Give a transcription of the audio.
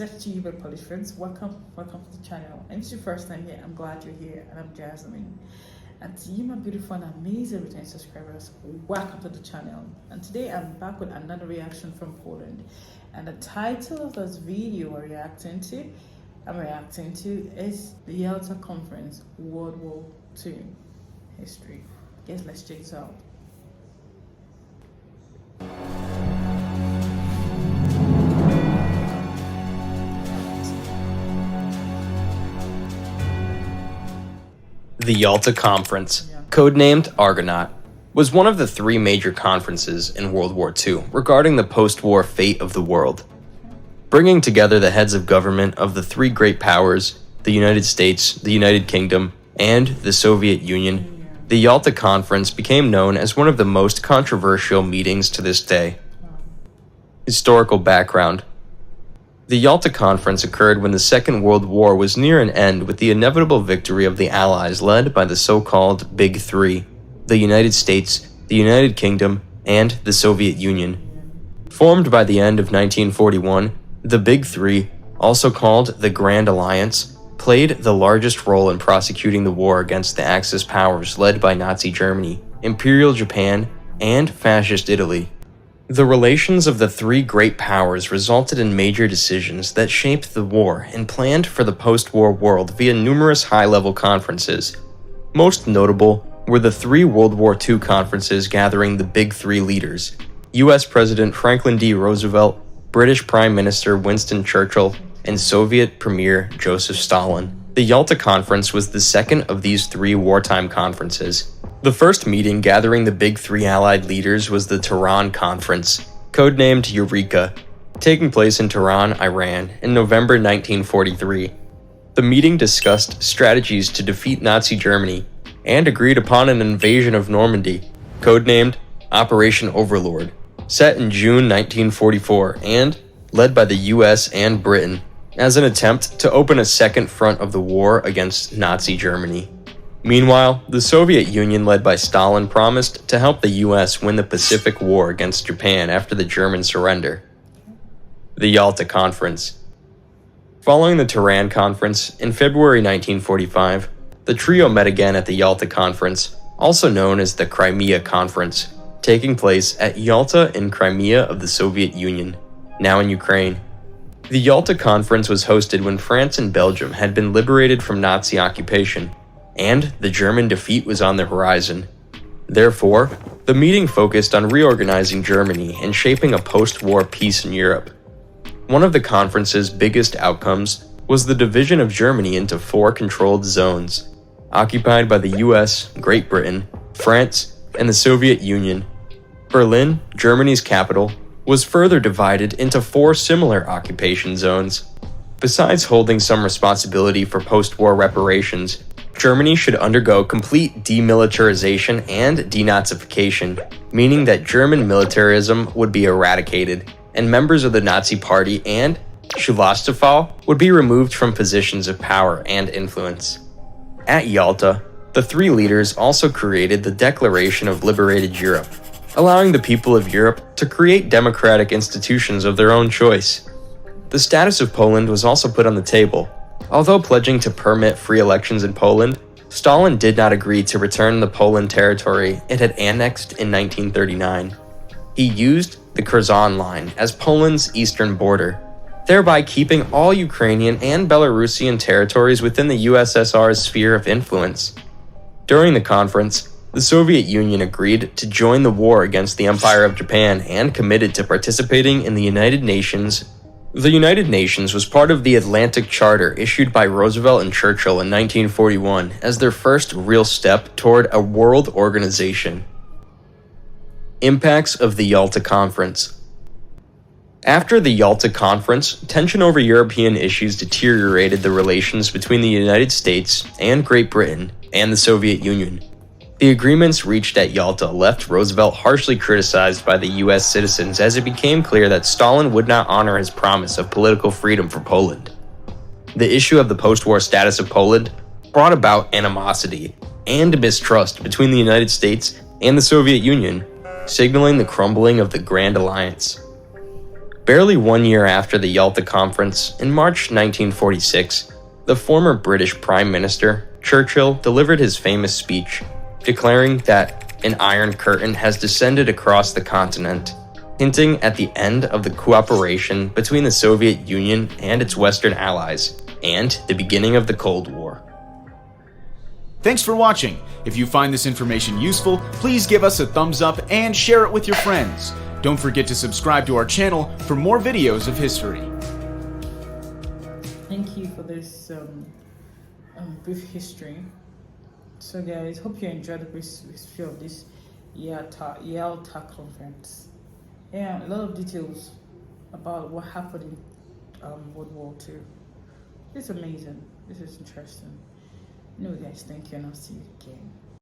Such to you, my Polish friends. Welcome to the channel. And if it's your first time here, I'm glad you're here, and I'm Jasmine. And to you, my beautiful and amazing returning subscribers, welcome to the channel. And today I'm back with another reaction from Poland. And the title of this video I'm reacting to is the Yalta Conference, World War II History. Guess let's check this out. The Yalta Conference, codenamed Argonaut, was one of the three major conferences in World War II regarding the post-war fate of the world. Bringing together the heads of government of the three great powers, the United States, the United Kingdom, and the Soviet Union, the Yalta Conference became known as one of the most controversial meetings to this day. Historical background. The Yalta Conference occurred when the Second World War was near an end with the inevitable victory of the Allies led by the so-called Big Three, the United States, the United Kingdom, and the Soviet Union. Formed by the end of 1941, the Big Three, also called the Grand Alliance, played the largest role in prosecuting the war against the Axis powers led by Nazi Germany, Imperial Japan, and Fascist Italy. The relations of the three great powers resulted in major decisions that shaped the war and planned for the post-war world via numerous high-level conferences. Most notable were the three World War II conferences gathering the Big Three leaders: US President Franklin D. Roosevelt, British Prime Minister Winston Churchill, and Soviet Premier Joseph Stalin. The Yalta Conference was the second of these three wartime conferences. The first meeting gathering the Big Three Allied leaders was the Tehran Conference, codenamed Eureka, taking place in Tehran, Iran, in November 1943. The meeting discussed strategies to defeat Nazi Germany and agreed upon an invasion of Normandy, codenamed Operation Overlord, set in June 1944 and led by the US and Britain, as an attempt to open a second front of the war against Nazi Germany. Meanwhile, the Soviet Union led by Stalin promised to help the US win the Pacific War against Japan after the German surrender. The Yalta Conference. Following the Tehran Conference in February 1945, the trio met again at the Yalta Conference, also known as the Crimea Conference, taking place at Yalta in Crimea of the Soviet Union, now in Ukraine. The Yalta Conference was hosted when France and Belgium had been liberated from Nazi occupation, and the German defeat was on the horizon. Therefore, the meeting focused on reorganizing Germany and shaping a post-war peace in Europe. One of the conference's biggest outcomes was the division of Germany into four controlled zones, occupied by the US, Great Britain, France, and the Soviet Union. Berlin, Germany's capital, was further divided into four similar occupation zones. Besides holding some responsibility for post-war reparations, Germany should undergo complete demilitarization and denazification, meaning that German militarism would be eradicated, and members of the Nazi Party and Schutzstaffel would be removed from positions of power and influence. At Yalta, the three leaders also created the Declaration of Liberated Europe, allowing the people of Europe to create democratic institutions of their own choice. The status of Poland was also put on the table. Although pledging to permit free elections in Poland, Stalin did not agree to return the Poland territory it had annexed in 1939. He used the Curzon Line as Poland's eastern border, thereby keeping all Ukrainian and Belarusian territories within the USSR's sphere of influence. During the conference, the Soviet Union agreed to join the war against the Empire of Japan and committed to participating in the United Nations. The United Nations was part of the Atlantic Charter issued by Roosevelt and Churchill in 1941 as their first real step toward a world organization. Impacts of the Yalta Conference. After the Yalta Conference, tension over European issues deteriorated the relations between the United States and Great Britain and the Soviet Union. The agreements reached at Yalta left Roosevelt harshly criticized by the US citizens as it became clear that Stalin would not honor his promise of political freedom for Poland. The issue of the post-war status of Poland brought about animosity and mistrust between the United States and the Soviet Union, signaling the crumbling of the Grand Alliance. Barely 1 year after the Yalta Conference, in March 1946, the former British Prime Minister, Churchill, delivered his famous speech, declaring that an Iron Curtain has descended across the continent, hinting at the end of the cooperation between the Soviet Union and its Western allies, and the beginning of the Cold War. Thanks for watching. If you find this information useful, please give us a thumbs up and share it with your friends. Don't forget to subscribe to our channel for more videos of history. Thank you for this brief history. So guys, hope you enjoyed the brief history of this Yalta conference. Yeah, a lot of details about what happened in World War II. It's amazing. This is interesting. Anyway guys, thank you and I'll see you again.